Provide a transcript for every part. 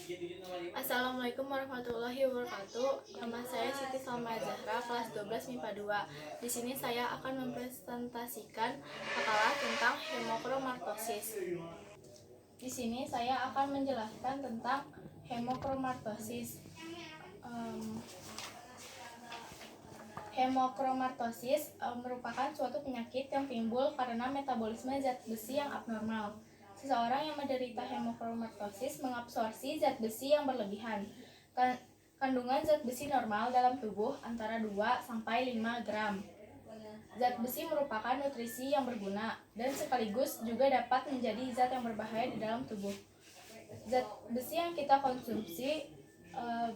Assalamualaikum warahmatullahi wabarakatuh. Nama saya Siti Salma Zahra, kelas 12 MIPA 2. Di sini saya akan mempresentasikan makalah tentang hemokromatoses. Di sini saya akan menjelaskan tentang hemokromatoses. Hemokromatoses merupakan suatu penyakit yang timbul karena metabolisme zat besi yang abnormal. Seseorang yang menderita hemokromatoses mengabsorpsi zat besi yang berlebihan. Kandungan zat besi normal dalam tubuh antara 2 sampai 5 gram. Zat besi merupakan nutrisi yang berguna dan sekaligus juga dapat menjadi zat yang berbahaya di dalam tubuh. Zat besi yang kita konsumsi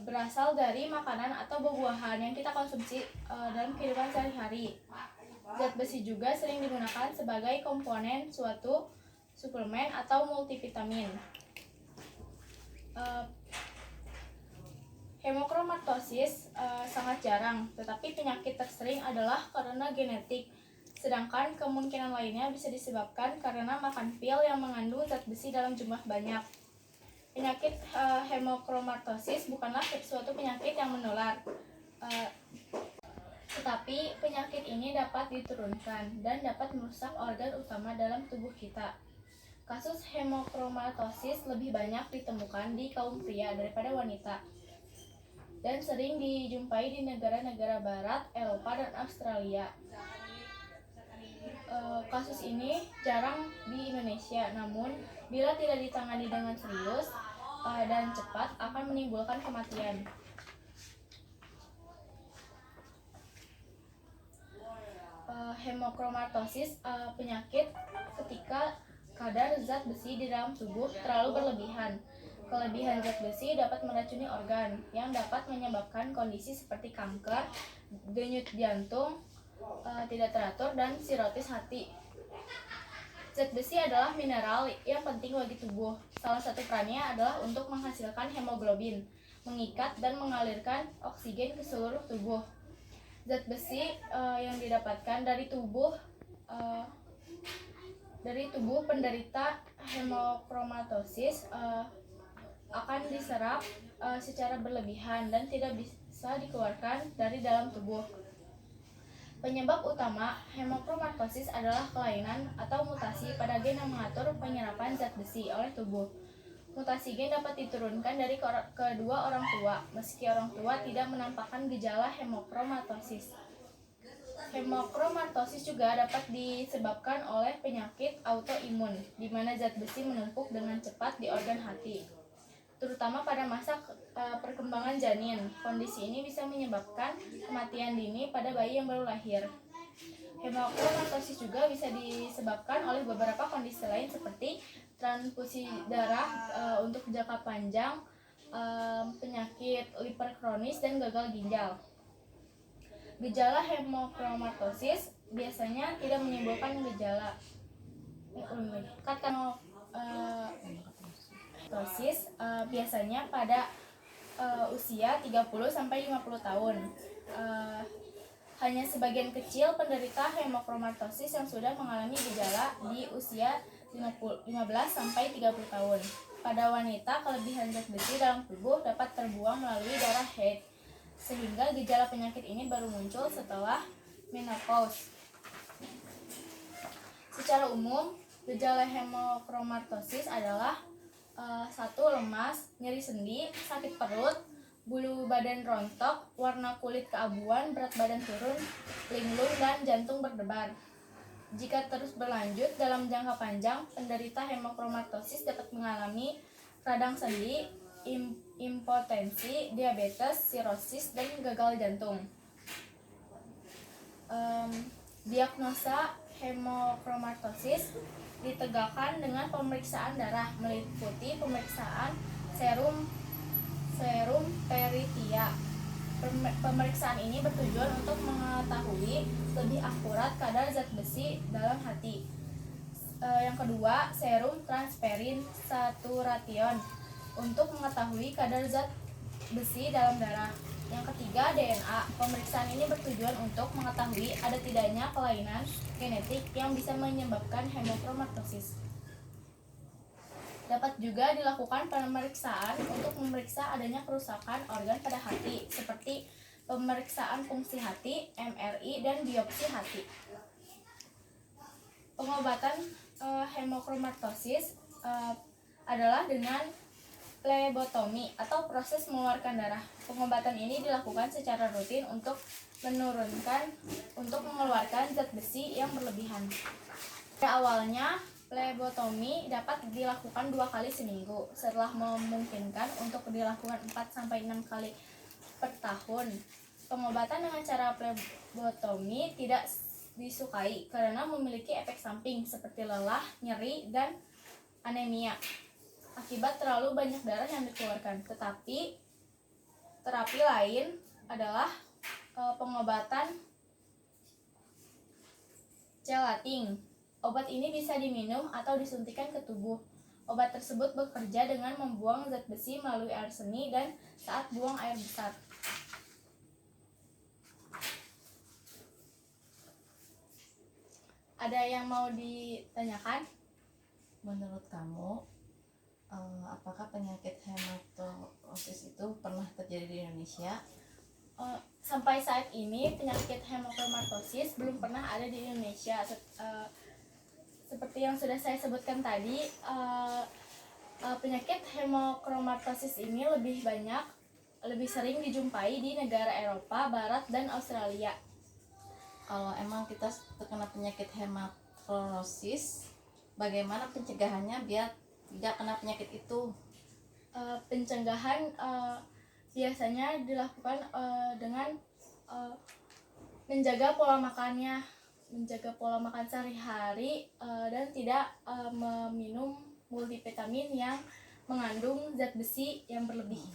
berasal dari makanan atau buah-buahan yang kita konsumsi dalam kehidupan sehari-hari. Zat besi juga sering digunakan sebagai komponen suatu suplemen atau multivitamin. Hemokromatoses sangat jarang, tetapi penyakit tersering adalah karena genetik. Sedangkan kemungkinan lainnya bisa disebabkan karena makan pil yang mengandung zat besi dalam jumlah banyak. Penyakit hemokromatoses bukanlah suatu penyakit yang menular, tetapi penyakit ini dapat diturunkan dan dapat merusak organ utama dalam tubuh kita. Kasus hemokromatoses lebih banyak ditemukan di kaum pria daripada wanita dan sering dijumpai di negara-negara barat, Eropa, dan Australia. Kasus ini jarang di Indonesia, namun bila tidak ditangani dengan serius dan cepat akan menimbulkan kematian. Hemokromatoses penyakit ketika kadar zat besi di dalam tubuh terlalu berlebihan. Kelebihan zat besi dapat meracuni organ yang dapat menyebabkan kondisi seperti kanker, denyut jantung tidak teratur, dan sirotis hati. Zat besi adalah mineral yang penting bagi tubuh. Salah satu perannya adalah untuk menghasilkan hemoglobin, mengikat dan mengalirkan oksigen ke seluruh tubuh. Zat besi yang didapatkan dari tubuh penderita hemokromatoses akan diserap secara berlebihan dan tidak bisa dikeluarkan dari dalam tubuh. Penyebab utama hemokromatoses adalah kelainan atau mutasi pada gen yang mengatur penyerapan zat besi oleh tubuh. Mutasi gen dapat diturunkan dari kedua orang tua, meski orang tua tidak menampakkan gejala hemokromatoses. Hemokromatoses juga dapat disebabkan oleh penyakit autoimun, di mana zat besi menumpuk dengan cepat di organ hati, terutama pada masa perkembangan janin. Kondisi ini bisa menyebabkan kematian dini pada bayi yang baru lahir. Hemokromatoses juga bisa disebabkan oleh beberapa kondisi lain seperti transfusi darah untuk jangka panjang, penyakit liver kronis, dan gagal ginjal. Gejala hemokromatoses biasanya tidak menimbulkan gejala. Hemokromatoses biasanya pada usia 30-50 tahun. Hanya sebagian kecil penderita hemokromatoses yang sudah mengalami gejala di usia 15-30 tahun. Pada wanita, kelebihan zat besi dalam tubuh dapat terbuang melalui darah haid, sehingga gejala penyakit ini baru muncul setelah menopause. Secara umum, gejala hemokromatoses adalah 1. Lemas, nyeri sendi, sakit perut, bulu badan rontok, warna kulit keabuan, berat badan turun, linglung, dan jantung berdebar. Jika terus berlanjut dalam jangka panjang, penderita hemokromatoses dapat mengalami radang sendi, impotensi, diabetes, sirosis, dan gagal jantung. Diagnosa hemokromatoses ditegakkan dengan pemeriksaan darah, meliputi pemeriksaan serum peritia. Pemeriksaan ini bertujuan untuk mengetahui lebih akurat kadar zat besi dalam hati. Yang kedua, serum transferin saturation untuk mengetahui kadar zat besi dalam darah. Yang ketiga, DNA. Pemeriksaan ini bertujuan untuk mengetahui ada tidaknya kelainan genetik yang bisa menyebabkan hemokromatoses. Dapat juga dilakukan pemeriksaan untuk memeriksa adanya kerusakan organ pada hati, seperti pemeriksaan fungsi hati, MRI, dan biopsi hati. Pengobatan hemochromatosis adalah dengan plebotomi atau proses mengeluarkan darah. Pengobatan ini dilakukan secara rutin untuk mengeluarkan zat besi yang berlebihan. Pada awalnya, plebotomi dapat dilakukan 2 kali seminggu. Setelah memungkinkan untuk dilakukan 4-6 kali per tahun. Pengobatan dengan cara plebotomi tidak disukai karena memiliki efek samping seperti lelah, nyeri, dan anemia akibat terlalu banyak darah yang dikeluarkan. Tetapi terapi lain adalah pengobatan chelating. Obat ini bisa diminum atau disuntikan ke tubuh. Obat tersebut bekerja dengan membuang zat besi melalui air seni dan saat buang air besar. Ada yang mau ditanyakan? Menurut kamu, apakah penyakit hematosis itu pernah terjadi di Indonesia? Sampai saat ini penyakit hemochromatosis belum pernah ada di Indonesia. Seperti yang sudah saya sebutkan tadi, penyakit hemochromatosis ini lebih sering dijumpai di negara Eropa Barat dan Australia. Kalau emang kita terkena penyakit hematosis, bagaimana pencegahannya biar tidak kena penyakit itu? Pencegahan biasanya dilakukan dengan menjaga pola makan sehari-hari dan tidak meminum multivitamin yang mengandung zat besi yang berlebih.